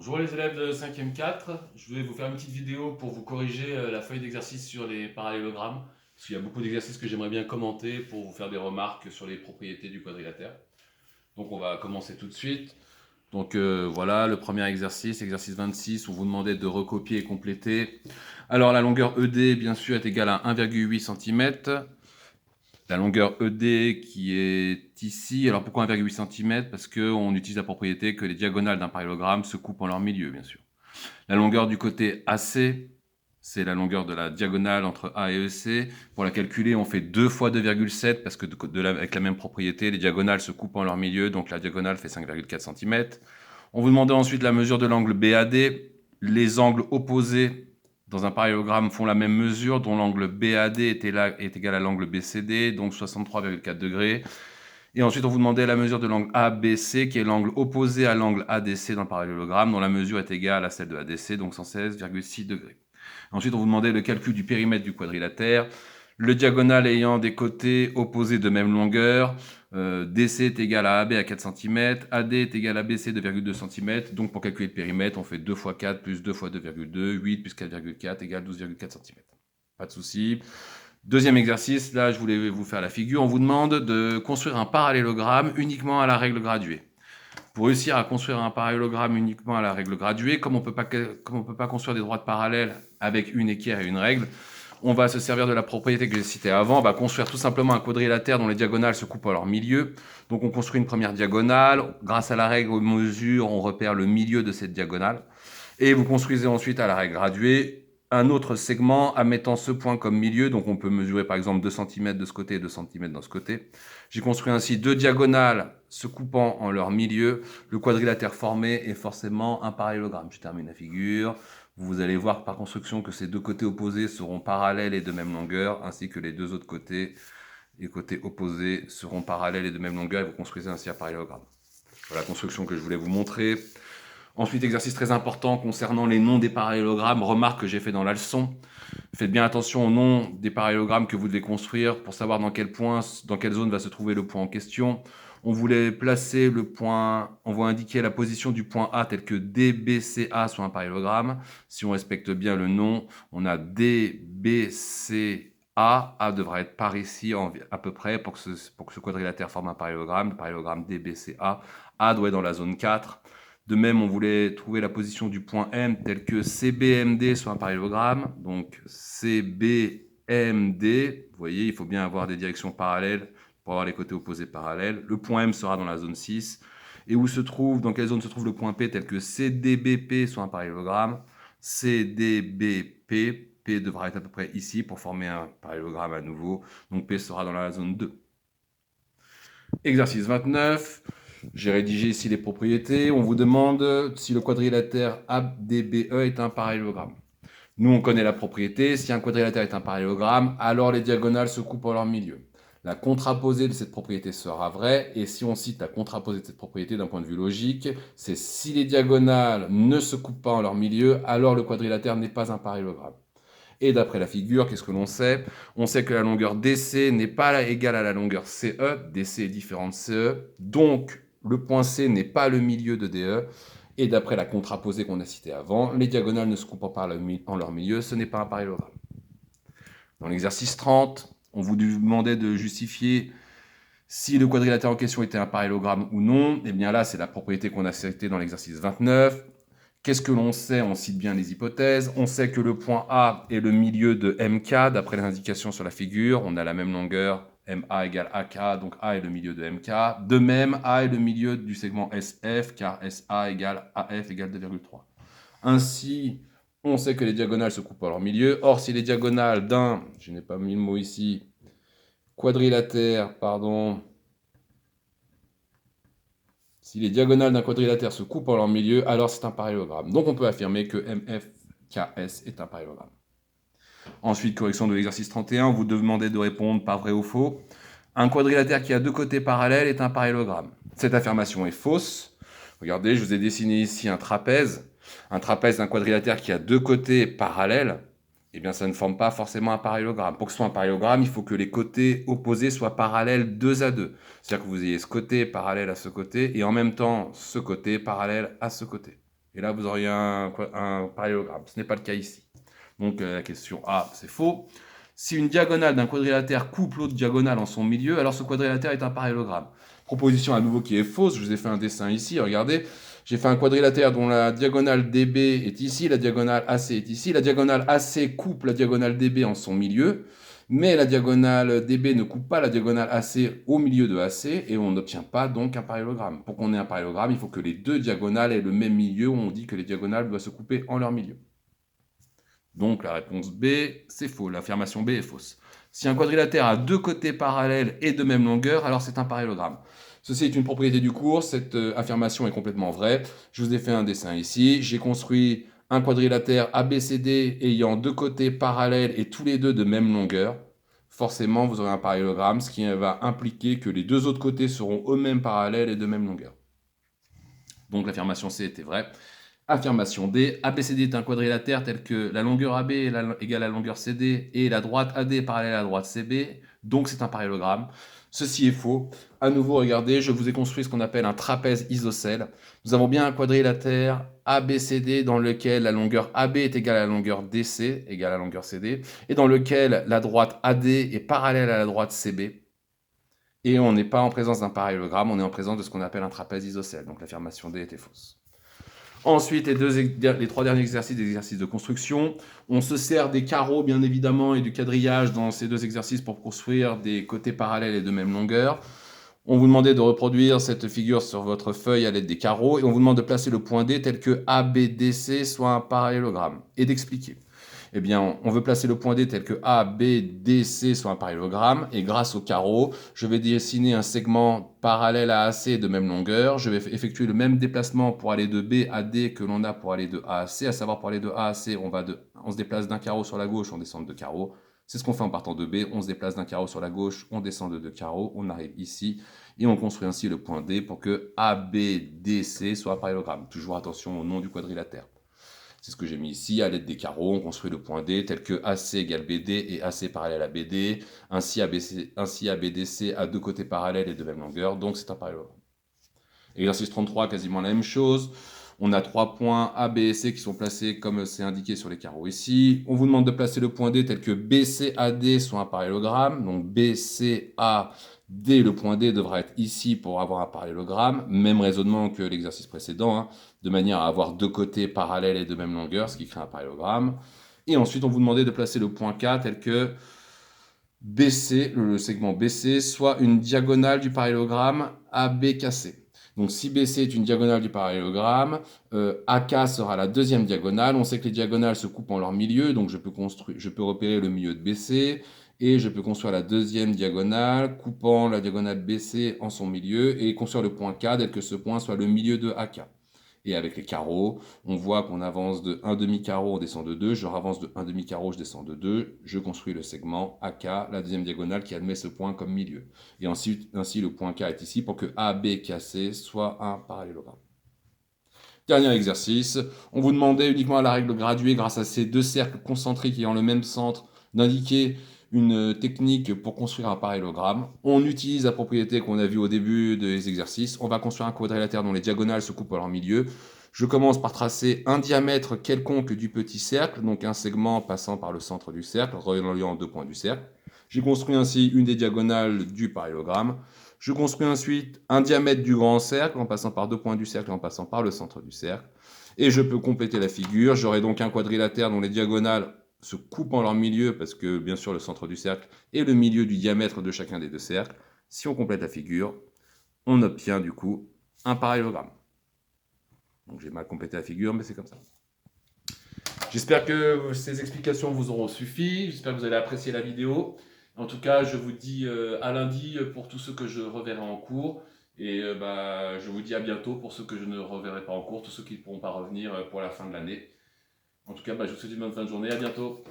Bonjour les élèves de 5e 4, je vais vous faire une petite vidéo pour vous corriger la feuille d'exercice sur les parallélogrammes, parce qu'il y a beaucoup d'exercices que j'aimerais bien commenter pour vous faire des remarques sur les propriétés du quadrilatère. Donc on va commencer tout de suite. Donc voilà, le premier exercice, exercice 26, on vous demandait de recopier et compléter. Alors la longueur ED, bien sûr, est égale à 1,8 cm. La longueur ED qui est ici, alors pourquoi 1,8 cm? Parce qu'on utilise la propriété que les diagonales d'un parallélogramme se coupent en leur milieu, bien sûr. La longueur du côté AC, c'est la longueur de la diagonale entre A et EC. Pour la calculer, on fait 2 fois 2,7 parce que avec la même propriété, les diagonales se coupent en leur milieu, donc la diagonale fait 5,4 cm. On vous demandait ensuite la mesure de l'angle BAD. Les angles opposés dans un parallélogramme font la même mesure, dont l'angle BAD est égal à l'angle BCD, donc 63,4 degrés. Et ensuite, on vous demandait la mesure de l'angle ABC, qui est l'angle opposé à l'angle ADC dans le parallélogramme, dont la mesure est égale à celle de ADC, donc 116,6 degrés. Ensuite, on vous demandait le calcul du périmètre du quadrilatère. Le diagonale ayant des côtés opposés de même longueur, DC est égal à AB à 4 cm, AD est égal à BC de 2,2 cm. Donc pour calculer le périmètre, on fait 2 fois 4 plus 2 fois 2,2, 8 plus 4,4 égale 12,4 cm. Pas de souci. Deuxième exercice, là je voulais vous faire la figure. On vous demande de construire un parallélogramme uniquement à la règle graduée. Pour réussir à construire un parallélogramme uniquement à la règle graduée, comme on peut pas construire des droites parallèles avec une équerre et une règle, on va se servir de la propriété que j'ai citée avant. On va construire tout simplement un quadrilatère dont les diagonales se coupent à leur milieu. Donc on construit une première diagonale. Grâce à la règle aux mesures, on repère le milieu de cette diagonale. Et vous construisez ensuite à la règle graduée un autre segment admettant ce point comme milieu. Donc on peut mesurer par exemple 2 cm de ce côté et 2 cm de ce côté. J'ai construit ainsi deux diagonales se coupant en leur milieu. Le quadrilatère formé est forcément un parallélogramme. Je termine la figure. Vous allez voir par construction que ces deux côtés opposés seront parallèles et de même longueur, ainsi que les deux autres côtés, les côtés opposés seront parallèles et de même longueur, et vous construisez ainsi un parallélogramme. Voilà la construction que je voulais vous montrer. Ensuite, exercice très important concernant les noms des parallélogrammes, remarque que j'ai fait dans la leçon. Faites bien attention aux noms des parallélogrammes que vous devez construire pour savoir dans quel point, dans quelle zone va se trouver le point en question. On voulait placer le point, on va indiquer la position du point A tel que DBCA sur un parallélogramme. Si on respecte bien le nom, on a DBCA. A devra être par ici à peu près pour que ce quadrilatère forme un parallélogramme. Le parallélogramme DBCA. A doit être dans la zone 4. De même, on voulait trouver la position du point M tel que CBMD sur un parallélogramme. Donc CBMD, vous voyez, il faut bien avoir des directions parallèles pour avoir les côtés opposés parallèles. Le point M sera dans la zone 6. Et dans quelle zone se trouve le point P tel que CDBP sur un parallélogramme. CDBP, P devra être à peu près ici pour former un parallélogramme à nouveau. Donc P sera dans la zone 2. Exercice 29. J'ai rédigé ici les propriétés. On vous demande si le quadrilatère ADBE est un parallélogramme. Nous, on connaît la propriété. Si un quadrilatère est un parallélogramme, alors les diagonales se coupent en leur milieu. La contraposée de cette propriété sera vraie. Et si on cite la contraposée de cette propriété d'un point de vue logique, c'est si les diagonales ne se coupent pas en leur milieu, alors le quadrilatère n'est pas un parallélogramme. Et d'après la figure, qu'est-ce que l'on sait? On sait que la longueur DC n'est pas égale à la longueur CE. DC est différent de CE. Donc, le point C n'est pas le milieu de DE. Et d'après la contraposée qu'on a citée avant, les diagonales ne se coupant pas en leur milieu, ce n'est pas un parallélogramme. Dans l'exercice 30, on vous demandait de justifier si le quadrilatère en question était un parallélogramme ou non. Et bien là, c'est la propriété qu'on a citée dans l'exercice 29. Qu'est-ce que l'on sait? On cite bien les hypothèses. On sait que le point A est le milieu de MK, d'après les indications sur la figure. On a la même longueur, MA égale AK, donc A est le milieu de MK. De même, A est le milieu du segment SF, car SA égale AF égale 2,3. Ainsi, on sait que les diagonales se coupent à leur milieu. Or, si les diagonales d'un, je n'ai pas mis le mot ici, quadrilatère, pardon, si les diagonales d'un quadrilatère se coupent en leur milieu, alors c'est un parallélogramme. Donc on peut affirmer que MFKS est un parallélogramme. Ensuite, correction de l'exercice 31, on vous demandait de répondre par vrai ou faux. Un quadrilatère qui a deux côtés parallèles est un parallélogramme. Cette affirmation est fausse. Regardez, je vous ai dessiné ici un trapèze. Un trapèze d'un quadrilatère qui a deux côtés parallèles, eh bien ça ne forme pas forcément un parallélogramme. Pour que ce soit un parallélogramme, il faut que les côtés opposés soient parallèles deux à deux. C'est-à-dire que vous ayez ce côté parallèle à ce côté et en même temps ce côté parallèle à ce côté. et là vous auriez un parallélogramme. Ce n'est pas le cas ici. Donc la question A, c'est faux. Si une diagonale d'un quadrilatère coupe l'autre diagonale en son milieu, alors ce quadrilatère est un parallélogramme. Proposition à nouveau qui est fausse, je vous ai fait un dessin ici, regardez. J'ai fait un quadrilatère dont la diagonale DB est ici, la diagonale AC est ici. La diagonale AC coupe la diagonale DB en son milieu, mais la diagonale DB ne coupe pas la diagonale AC au milieu de AC, et on n'obtient pas donc un parallélogramme. Pour qu'on ait un parallélogramme, il faut que les deux diagonales aient le même milieu, où on dit que les diagonales doivent se couper en leur milieu. Donc la réponse B, c'est faux. L'affirmation B est fausse. Si un quadrilatère a deux côtés parallèles et de même longueur, alors c'est un parallélogramme. Ceci est une propriété du cours, cette affirmation est complètement vraie. Je vous ai fait un dessin ici. J'ai construit un quadrilatère ABCD ayant deux côtés parallèles et tous les deux de même longueur. Forcément, vous aurez un parallélogramme, ce qui va impliquer que les deux autres côtés seront eux-mêmes parallèles et de même longueur. Donc l'affirmation C était vraie. Affirmation D, ABCD est un quadrilatère tel que la longueur AB égale à la longueur CD et la droite AD parallèle à la droite CB, donc c'est un parallélogramme. Ceci est faux. À nouveau, regardez, je vous ai construit ce qu'on appelle un trapèze isocèle. Nous avons bien un quadrilatère ABCD dans lequel la longueur AB est égale à la longueur DC, égale à la longueur CD, et dans lequel la droite AD est parallèle à la droite CB. Et on n'est pas en présence d'un parallélogramme, on est en présence de ce qu'on appelle un trapèze isocèle. Donc l'affirmation D était fausse. Ensuite, les trois derniers exercices, des exercices de construction. On se sert des carreaux, bien évidemment, et du quadrillage dans ces deux exercices pour construire des côtés parallèles et de même longueur. On vous demandait de reproduire cette figure sur votre feuille à l'aide des carreaux, et on vous demande de placer le point D tel que ABDC soit un parallélogramme, et d'expliquer. Eh bien, on veut placer le point D tel que ABDC soit un parallélogramme, et grâce au carreau, je vais dessiner un segment parallèle à AC de même longueur. Je vais effectuer le même déplacement pour aller de B à D que l'on a pour aller de A à C, à savoir pour aller de A à C, on se déplace d'un carreau sur la gauche, on descend de deux carreaux. C'est ce qu'on fait en partant de B, on se déplace d'un carreau sur la gauche, on descend de deux carreaux, on arrive ici, et on construit ainsi le point D pour que ABDC soit un parallélogramme. Toujours attention au nom du quadrilatère. C'est ce que j'ai mis ici, à l'aide des carreaux, on construit le point D tel que AC égale BD et AC parallèle à BD, ainsi ABDC a deux côtés parallèles et de même longueur, donc c'est un parallélogramme. Exercice 33, quasiment la même chose. On a trois points A, B et C qui sont placés comme c'est indiqué sur les carreaux ici. On vous demande de placer le point D tel que BCAD soit un parallélogramme. Donc BCAD, le point D devra être ici pour avoir un parallélogramme. Même raisonnement que l'exercice précédent, hein, de manière à avoir deux côtés parallèles et de même longueur, ce qui crée un parallélogramme. Et ensuite, on vous demandait de placer le point K tel que BC, le segment BC, soit une diagonale du parallélogramme ABKC. Donc si BC est une diagonale du parallélogramme, AK sera la deuxième diagonale. On sait que les diagonales se coupent en leur milieu, donc je peux repérer le milieu de BC, et je peux construire la deuxième diagonale, coupant la diagonale BC en son milieu, et construire le point K tel que ce point soit le milieu de AK. Et avec les carreaux, on voit qu'on avance de 1 demi-carreau, on descend de 2, je ravance de 1 demi-carreau, je descends de 2, je construis le segment AK, la deuxième diagonale qui admet ce point comme milieu. Et ensuite, ainsi le point K est ici pour que ABKC soit un parallélogramme. Dernier exercice, on vous demandait uniquement à la règle graduée, grâce à ces deux cercles concentriques ayant le même centre, d'indiquer une technique pour construire un parallélogramme. On utilise la propriété qu'on a vue au début des exercices. On va construire un quadrilatère dont les diagonales se coupent à leur milieu. Je commence par tracer un diamètre quelconque du petit cercle, donc un segment passant par le centre du cercle, reliant deux points du cercle. J'ai construit ainsi une des diagonales du parallélogramme. Je construis ensuite un diamètre du grand cercle en passant par deux points du cercle et en passant par le centre du cercle. Et je peux compléter la figure. J'aurai donc un quadrilatère dont les diagonales se coupent en leur milieu parce que bien sûr le centre du cercle est le milieu du diamètre de chacun des deux cercles. Si on complète la figure, on obtient du coup un parallélogramme. Donc j'ai mal complété la figure, mais c'est comme ça. J'espère que ces explications vous auront suffi. J'espère que vous allez apprécier la vidéo. En tout cas, je vous dis à lundi pour tous ceux que je reverrai en cours. Et je vous dis à bientôt pour ceux que je ne reverrai pas en cours, tous ceux qui ne pourront pas revenir pour la fin de l'année. En tout cas, je vous souhaite une bonne fin de journée. À bientôt.